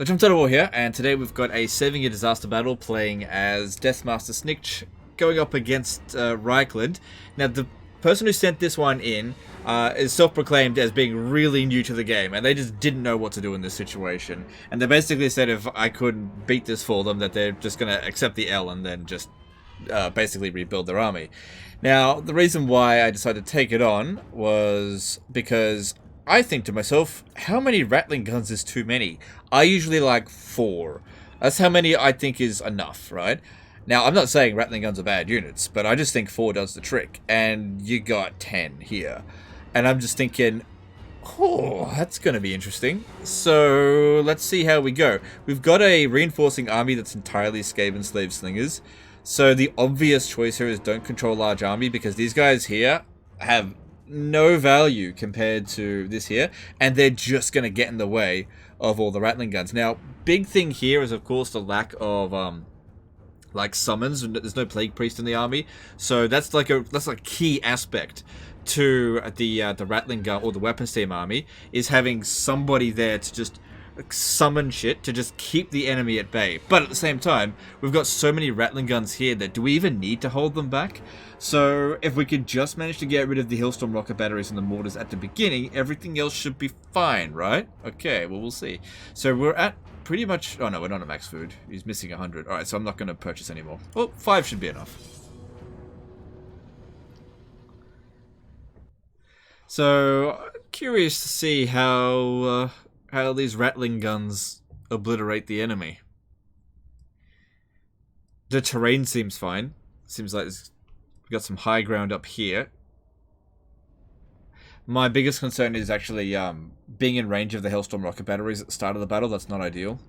Legend Total War here, and today we've got a 7-year disaster battle playing as Deathmaster Snitch going up against Reichland. Now, the person who sent this one in is self-proclaimed as being really new to the game, and they just didn't know what to do in this situation. And they basically said if I couldn't beat this for them, that they're just going to accept the L and then just basically rebuild their army. Now, the reason why I decided to take it on was because I think to myself, how many Ratling guns is too many? I usually like 4. That's how many I think is enough, right? Now, I'm not saying Ratling guns are bad units, but I just think 4 does the trick. And you got 10 here. And I'm just thinking, oh, that's going to be interesting. So, let's see how we go. We've got a reinforcing army that's entirely Skaven slave slingers. So, the obvious choice here is don't control large army, because these guys here have no value compared to this here, and they're just going to get in the way of all the Ratling guns. Now, big thing here is, of course, the lack of like summons. There's no plague priest in the army, so that's like a key aspect to the Ratling gun or the weapons team army, is having somebody there to just summon shit to just keep the enemy at bay. But at the same time, we've got so many Ratling guns here that do we even need to hold them back? So if we could just manage to get rid of the Hailstorm rocket batteries and the mortars at the beginning, everything else should be fine, right? Okay, well, we'll see. So we're at pretty much... Oh no, we're not at max food. He's missing 100. Alright, so I'm not going to purchase anymore. Well, 5 should be enough. So, curious to see how these Ratling guns obliterate the enemy. The terrain seems fine. Seems like we've got some high ground up here. My biggest concern is actually being in range of the Hailstorm rocket batteries at the start of the battle. That's not ideal.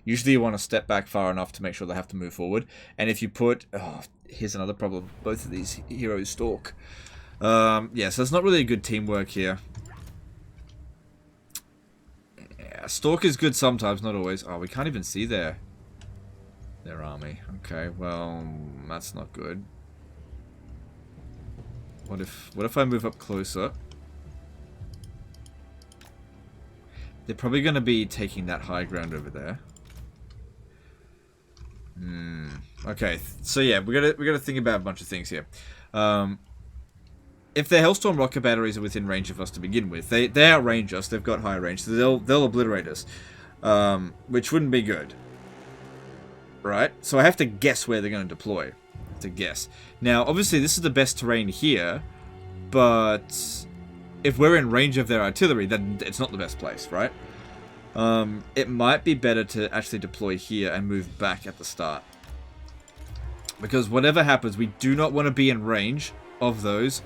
Usually you want to step back far enough to make sure they have to move forward. And if you put... Oh, here's another problem. Both of these heroes stalk. Yeah, so it's not really a good teamwork here. Yeah, stalk is good sometimes, not always. Oh, we can't even see their army. Okay, well, that's not good. What if I move up closer? They're probably going to be taking that high ground over there. Okay, so yeah, we gotta think about a bunch of things here. If the Hailstorm rocket batteries are within range of us to begin with, they outrange us. They've got higher range, so they'll obliterate us, which wouldn't be good, right? So I have to guess where they're going to deploy. I have to guess. Now, obviously, this is the best terrain here, but if we're in range of their artillery, then it's not the best place, right? It might be better to actually deploy here and move back at the start, because whatever happens, we do not want to be in range of those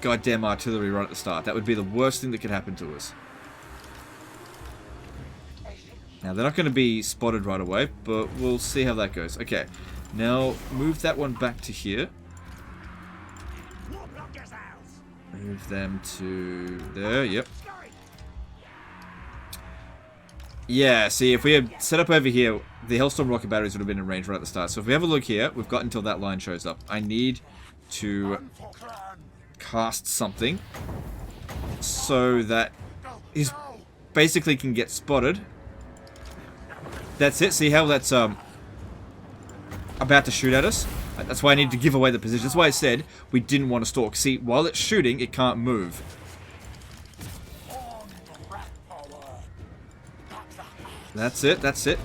goddamn artillery right at the start. That would be the worst thing that could happen to us. Now, they're not going to be spotted right away, but we'll see how that goes. Okay, now move that one back to here. Move them to there, yep. Yeah, see, if we had set up over here, the Hailstorm rocket batteries would have been in range right at the start. So if we have a look here, we've got until that line shows up. I need to cast something so that he basically can get spotted. That's it. See how that's about to shoot at us? That's why I need to give away the position. That's why I said we didn't want to stalk. See, while it's shooting, it can't move. That's it. That's it.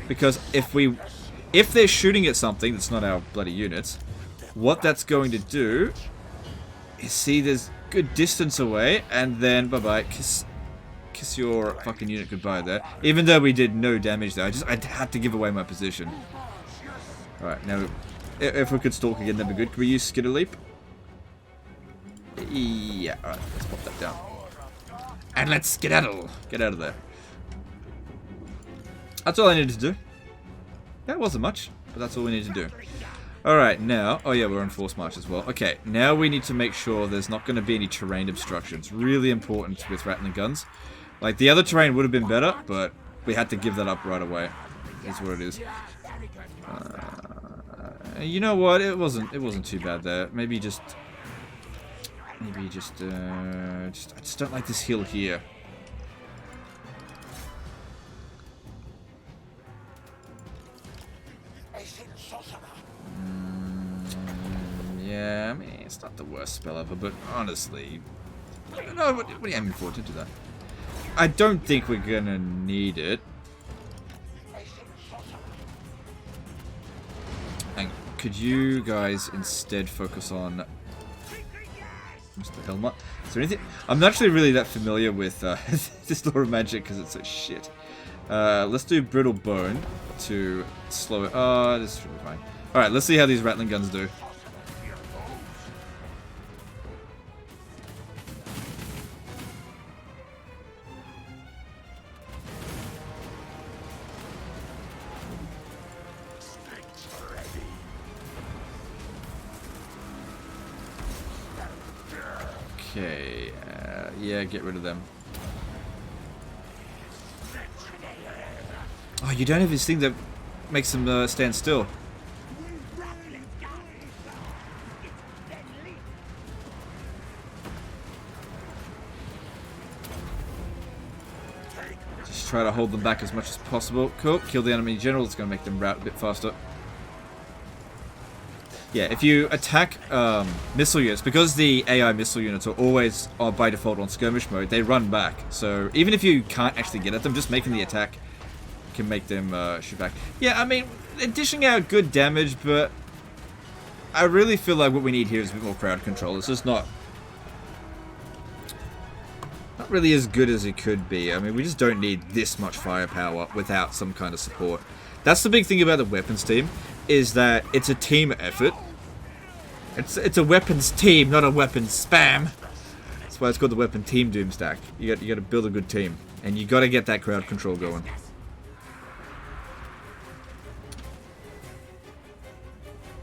Because if they're shooting at something that's not our bloody units, what that's going to do is, see, there's good distance away, and then bye-bye. Kiss your fucking unit goodbye there. Even though we did no damage there, I had to give away my position. Alright, now, if we could stalk again, that'd be good. Can we use Skitter Leap? Yeah, alright, let's pop that down. And let's skedaddle. Get out of there. That's all I needed to do. That wasn't much, but that's all we need to do. Alright, now... Oh yeah, we're on force march as well. Okay, now we need to make sure there's not going to be any terrain obstructions. Really important with Ratling guns. Like, the other terrain would have been better, but we had to give that up right away. Is what it is. You know what? It wasn't too bad there. Maybe just... I just don't like this hill here. Yeah, I mean, it's not the worst spell ever, but honestly... No, what are you aiming for to do that? I don't think we're gonna need it. And could you guys instead focus on Mr. Helmut? Is there anything? I'm not actually really that familiar with this law of magic because it's so shit. Let's do brittle bone to slow it. Oh, this should be fine. All right, let's see how these rattling guns do. Okay, yeah, get rid of them. Oh, you don't have this thing that makes them stand still. Just try to hold them back as much as possible. Cool, kill the enemy in general, it's going to make them rout a bit faster. Yeah, if you attack missile units, because the AI missile units are always by default on skirmish mode, they run back. So even if you can't actually get at them, just making the attack can make them shoot back. Yeah, I mean, they're dishing out good damage, but I really feel like what we need here is a bit more crowd control. It's just not really as good as it could be. I mean, we just don't need this much firepower without some kind of support. That's the big thing about the weapons team, is that it's a team effort. It's a weapons team, not a weapons spam. That's why it's called the weapon team doomstack. You got to build a good team, and you got to get that crowd control going.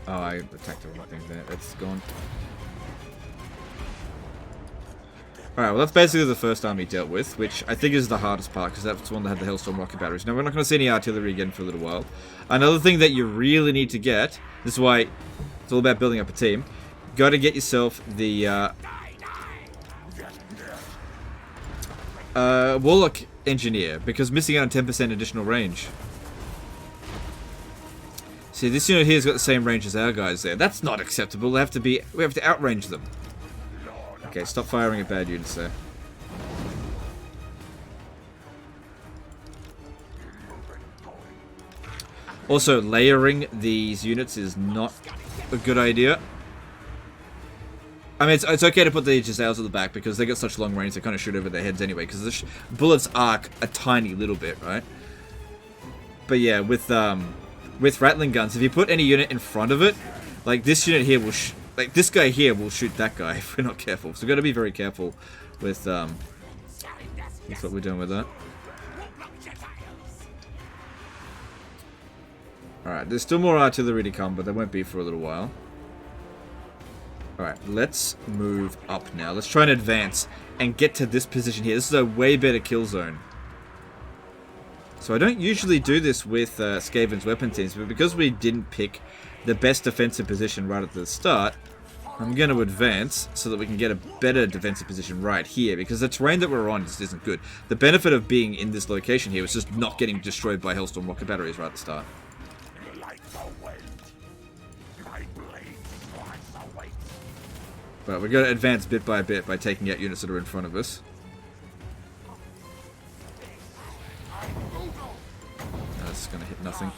Oh, I attacked the wrong thing there. It's gone. Alright, well that's basically the first army dealt with, which I think is the hardest part, because that's the one that had the Hailstorm rocket batteries. Now, we're not going to see any artillery again for a little while. Another thing that you really need to get, this is why it's all about building up a team, got to get yourself the Warlock Engineer, because missing out on 10% additional range. See, this unit here's got the same range as our guys there. That's not acceptable. We have to outrange them. Okay, stop firing at bad units there. Also, layering these units is not a good idea. I mean, it's okay to put the Giselles at the back because they got such long range they kind of shoot over their heads anyway, because the bullets arc a tiny little bit, right? But yeah, with rattling guns, if you put any unit in front of it, like this unit here will like this guy here will shoot that guy if we're not careful. So we've got to be very careful with what we're doing with that. Alright, there's still more artillery to come, but there won't be for a little while. Alright, let's move up now. Let's try and advance and get to this position here. This is a way better kill zone. So I don't usually do this with Skaven's weapon teams, but because we didn't pick the best defensive position right at the start, I'm going to advance so that we can get a better defensive position right here, because the terrain that we're on just isn't good. The benefit of being in this location here is just not getting destroyed by Hailstorm rocket batteries right at the start. But we've got to advance bit by bit by taking out units that are in front of us. That's going to hit nothing.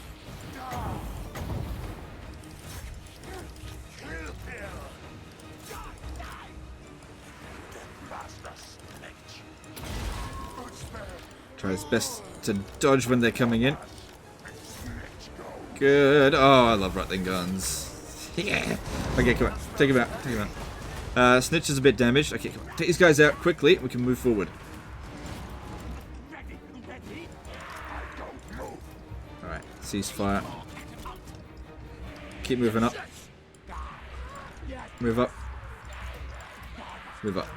Try his best to dodge when they're coming in. Good. Oh, I love rattling guns. Yeah. Okay, come on. Take him out. Take him out. Snitch is a bit damaged. Okay, come on. Take these guys out quickly. We can move forward. Alright, ceasefire. Keep moving up. Move up. Move up.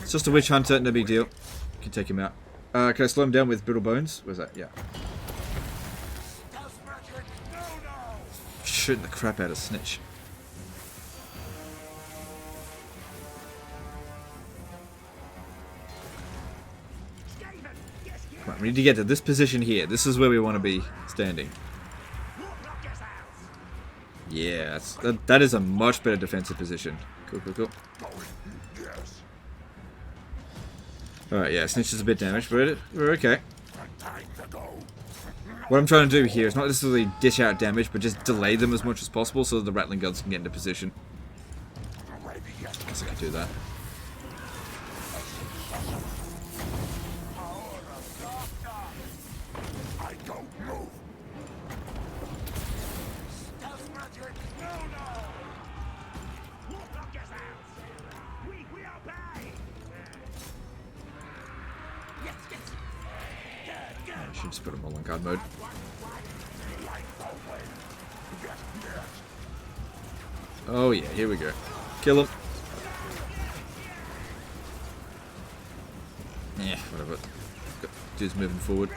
It's just a witch hunter, no big deal. You can take him out. Can I slow him down with brittle bones? Where's that? Yeah. Shooting the crap out of Snitch. Come on, we need to get to this position here. This is where we want to be standing. Yeah, that is a much better defensive position. Cool, cool, cool. Alright, yeah, Snitch is a bit damaged, but we're okay. What I'm trying to do here is not necessarily dish out damage, but just delay them as much as possible so that the Rattling guns can get into position. I guess I could do that. I should just put them all on guard mode. Oh yeah, here we go. Kill him. Yeah, whatever. Dude's moving forward.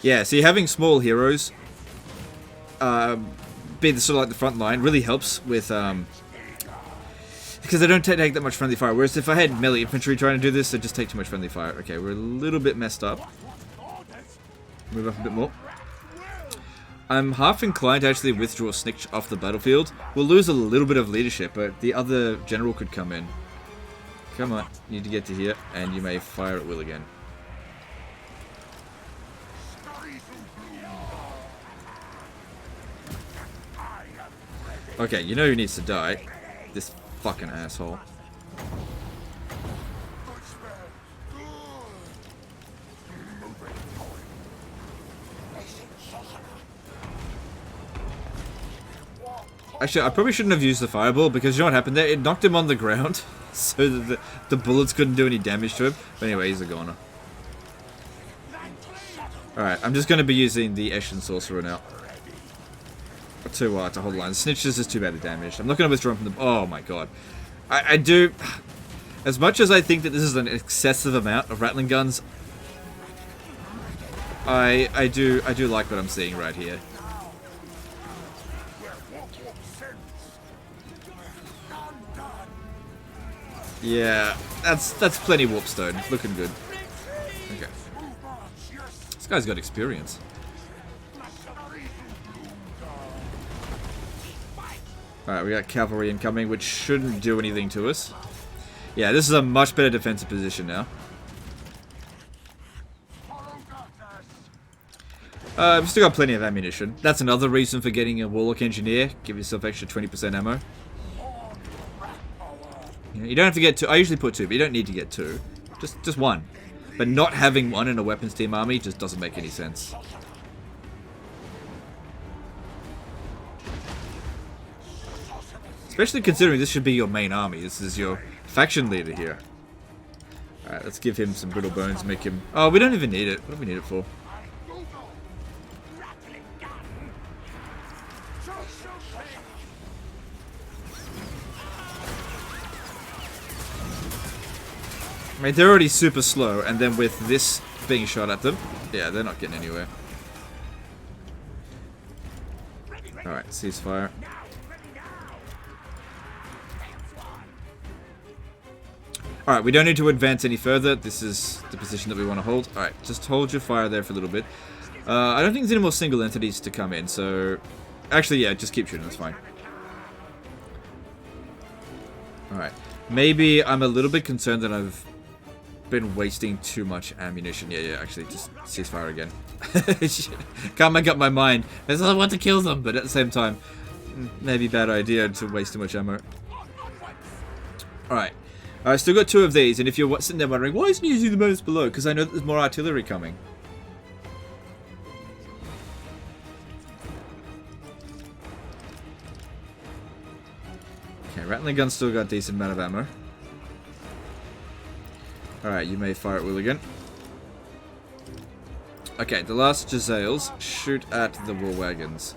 Yeah, see, having small heroes be the sort of like the front line really helps with because they don't take that much friendly fire. Whereas if I had melee infantry trying to do this, they'd just take too much friendly fire. Okay, we're a little bit messed up. Move up a bit more. I'm half inclined to actually withdraw Snitch off the battlefield. We'll lose a little bit of leadership, but the other general could come in. Come on, you need to get to here, and you may fire at will again. Okay, you know who needs to die. This fucking asshole. Actually, I probably shouldn't have used the fireball because you know what happened there? It knocked him on the ground so that the bullets couldn't do any damage to him. But anyway, he's a goner. Alright, I'm just going to be using the Eshin Sorcerer now. To hold the line. Snitch is just too bad at damage. I'm not going to withdraw from the... Oh my god. I do... As much as I think that this is an excessive amount of Rattling guns, I do like what I'm seeing right here. Yeah, that's plenty warpstone. Looking good. Okay. This guy's got experience. Alright, we got cavalry incoming, which shouldn't do anything to us. Yeah, this is a much better defensive position now. We've still got plenty of ammunition. That's another reason for getting a Warlock Engineer. Give yourself extra 20% ammo. You don't have to get 2. I usually put 2, but you don't need to get 2. Just 1. But not having 1 in a weapons team army just doesn't make any sense. Especially considering this should be your main army. This is your faction leader here. Alright, let's give him some brittle bones, make him... Oh, we don't even need it. What do we need it for? I mean, they're already super slow, and then with this being shot at them, yeah, they're not getting anywhere. Alright, ceasefire. Alright, we don't need to advance any further. This is the position that we want to hold. Alright, just hold your fire there for a little bit. I don't think there's any more single entities to come in, so... Actually, yeah, just keep shooting, that's fine. Alright. Maybe I'm a little bit concerned that I've been wasting too much ammunition. Yeah, actually, just ceasefire again. Can't make up my mind. I still want to kill them, but at the same time, maybe bad idea to waste too much ammo. Alright. I still got 2 of these, and if you're sitting there wondering, why isn't he using the bonus below? Because I know that there's more artillery coming. Okay, Rattling gun's still got a decent amount of ammo. Alright, you may fire at will again. Okay, the last Jezzails shoot at the war wagons.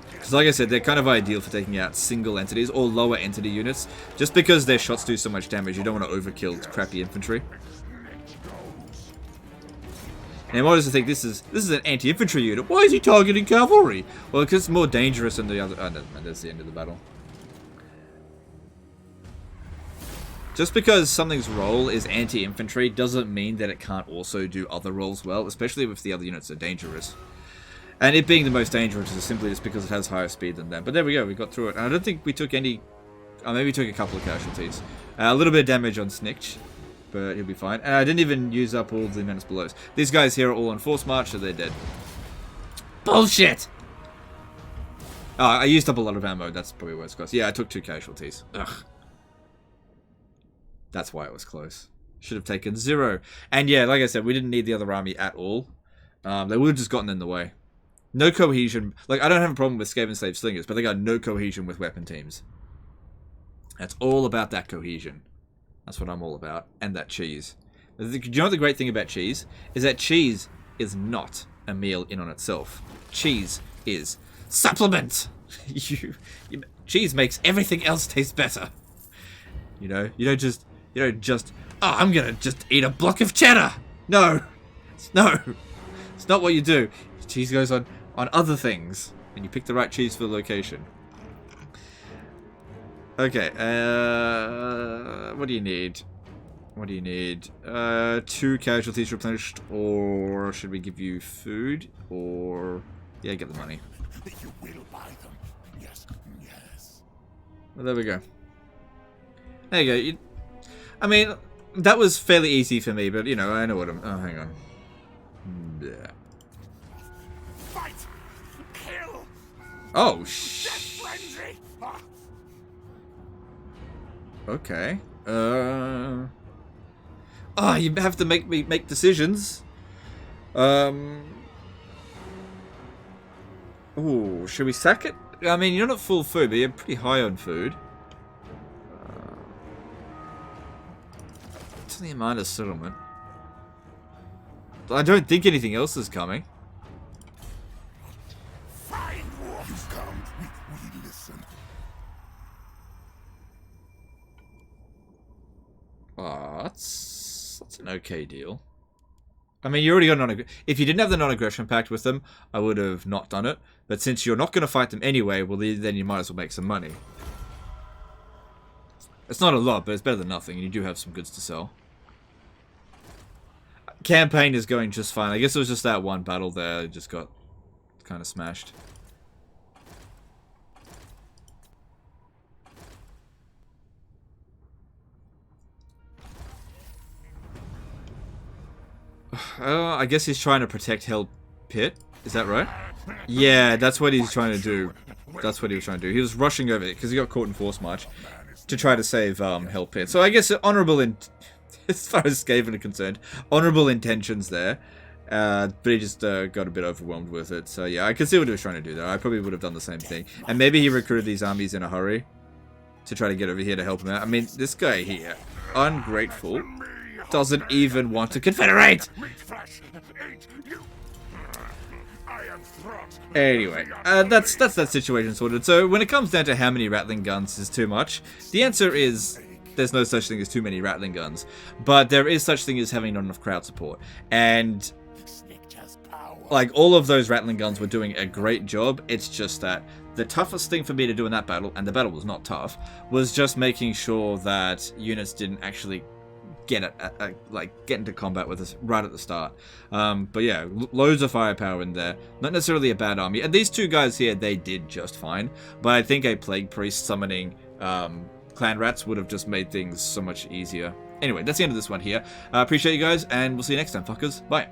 Because like I said, they're kind of ideal for taking out single entities or lower entity units. Just because their shots do so much damage, you don't want to overkill crappy infantry. Now, what does it think? This is an anti-infantry unit. Why is he targeting cavalry? Well, because it's more dangerous than the other... Oh, no, that's the end of the battle. Just because something's role is anti-infantry doesn't mean that it can't also do other roles well, especially if the other units are dangerous. And it being the most dangerous is simply just because it has higher speed than them. But there we go, we got through it. And I don't think we took any... Oh, maybe we took a couple of casualties. A little bit of damage on Snikch, but he'll be fine. And I didn't even use up all the menace belows. These guys here are all on force march, so they're dead. Bullshit! Oh, I used up a lot of ammo. That's probably where it's close. Yeah, I took 2 casualties. Ugh. That's why it was close. Should have taken 0. And yeah, like I said, we didn't need the other army at all. They would have just gotten in the way. No cohesion. Like, I don't have a problem with Skaven Slave Slingers, but they got no cohesion with weapon teams. That's all about that cohesion. That's what I'm all about. And that cheese. Do you know what the great thing about cheese? Is that cheese is not a meal in on itself. Cheese is supplement. Cheese makes everything else taste better. You know, you don't just, oh, I'm gonna just eat a block of cheddar. No, it's not what you do. Cheese goes on other things, and you pick the right cheese for the location. Okay, what do you need? What do you need? 2 casualties replenished, or should we give you food? Or yeah, get the money. You will buy them. Yes, yes. Well, there we go. There you go. I mean, that was fairly easy for me, but you know, I know what I'm. Oh, hang on. Yeah. Fight! Kill! Oh, Death frenzy! Okay. Oh, you have to make decisions. Ooh, should we sack it? I mean, you're not full food, but you're pretty high on food. What's the amount of settlement? I don't think anything else is coming. Fine, you've come. We listen. Oh, that's an okay deal. I mean, you already got if you didn't have the non-aggression pact with them, I would have not done it. But since you're not going to fight them anyway, well, then you might as well make some money. It's not a lot, but it's better than nothing, and you do have some goods to sell. Campaign is going just fine. I guess it was just that one battle there that just got kind of smashed. I guess he's trying to protect Hell Pit. Is that right? Yeah, that's what he's trying to do. That's what he was trying to do. He was rushing over it because he got caught in force march to try to save Hell Pit. So I guess honorable, as far as Skaven are concerned, honorable intentions there. But he just got a bit overwhelmed with it. So yeah, I can see what he was trying to do there. I probably would have done the same thing. And maybe he recruited these armies in a hurry to try to get over here to help him out. I mean, this guy here, ungrateful, doesn't even want to confederate. Anyway, that's that situation sorted. So when it comes down to how many Ratling guns is too much, the answer is there's no such thing as too many Ratling guns. But there is such thing as having not enough crowd support. And like all of those Ratling guns were doing a great job. It's just that the toughest thing for me to do in that battle, and the battle was not tough, was just making sure that units didn't actually get into combat with us right at the start. But yeah, loads of firepower in there. Not necessarily a bad army. And these 2 guys here, they did just fine. But I think a Plague Priest summoning Clan Rats would have just made things so much easier. Anyway, that's the end of this one here. Appreciate you guys, and we'll see you next time, fuckers. Bye.